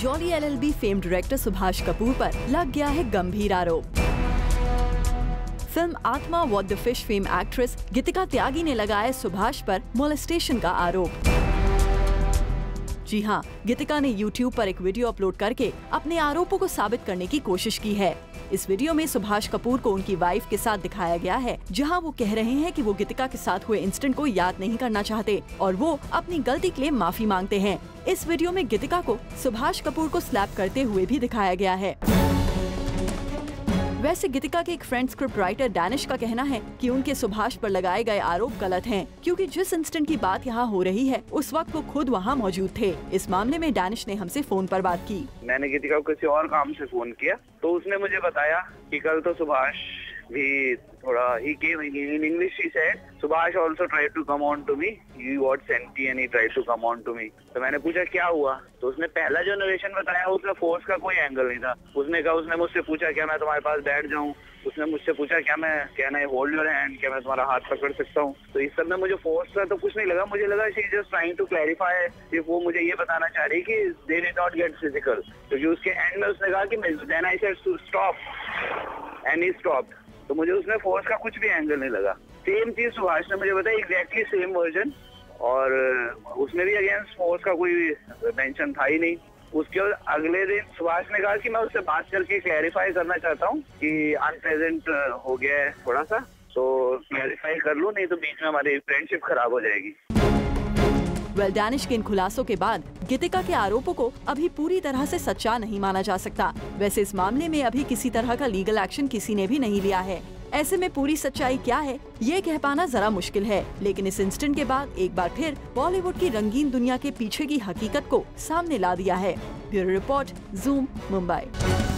Jolly LLB fame director Subhash Kapoor पर लग गया है गंभीर आरोप। Film Aatma what the fish fame actress Geetika Tyagi ने लगाया सुभाष पर मोलेस्टेशन का आरोप। जी हाँ, गीतिका ने YouTube पर एक वीडियो अपलोड करके अपने आरोपों को साबित करने की कोशिश की है। इस वीडियो में सुभाष कपूर को उनकी वाइफ के साथ दिखाया गया है, जहां वो कह रहे हैं कि वो गीतिका के साथ हुए इंसिडेंट को याद नहीं करना चाहते और वो अपनी गलती के लिए माफी मांगते हैं। इस वीडियो में गीतिका को सुभाष कपूर को स्लैप करते हुए भी दिखाया गया है। वैसे गीतिका के एक फ्रेंड स्क्रिप्ट राइटर डैनिश का कहना है कि उनके सुभाष पर लगाए गए आरोप गलत हैं, क्योंकि जिस इंसिडेंट की बात यहाँ हो रही है उस वक्त वो खुद वहाँ मौजूद थे। इस मामले में डैनिश ने हमसे फोन पर बात की। मैंने गीतिका को किसी और काम से फोन किया तो उसने मुझे बताया कि कल तो सुभाष भी थोड़ा he came in English he said Subhash also tried to come on to me, he got senti and he tried to come on to me। तो मैंने पूछा क्या हुआ, तो उसने पहला जो नरेशन बताया उसमें फोर्स का कोई एंगल नहीं था। उसने मुझसे पूछा क्या मैं तुम्हारे पास बैठ जाऊं, उसने मुझसे पूछा क्या मैं होल्ड योर हैंड, क्या मैं तुम्हारा हाथ पकड़ सकता हूँ। तो इस सब में मुझे फोर्स का तो कुछ नहीं लगा, मुझे लगा she just trying to clarify कि वो मुझे ये बताना चाह रही कि they did not get physical. क्योंकि उसके एंड में उसने कहा कि then I said to stop and he stopped. तो मुझे उसमें फोर्स का कुछ भी एंगल नहीं लगा। सेम चीज सुभाष ने मुझे बताया, एग्जैक्टली सेम वर्जन, और उसमें भी अगेंस्ट फोर्स का कोई मेंशन था ही नहीं। उसके अगले दिन सुभाष ने कहा कि मैं उससे बात करके क्लैरिफाई करना चाहता हूँ कि अनप्रेजेंट हो गया है थोड़ा सा, तो क्लैरिफाई कर लूँ, नहीं तो बीच में हमारी फ्रेंडशिप खराब हो जाएगी। डैनिश के इन खुलासों के बाद गीतिका के आरोपों को अभी पूरी तरह से सच्चा नहीं माना जा सकता। वैसे इस मामले में अभी किसी तरह का लीगल एक्शन किसी ने भी नहीं लिया है। ऐसे में पूरी सच्चाई क्या है ये कह पाना जरा मुश्किल है, लेकिन इस इंसिडेंट के बाद एक बार फिर बॉलीवुड की रंगीन दुनिया के पीछे की हकीकत को सामने ला दिया है। Bureau report, zoom, Mumbai.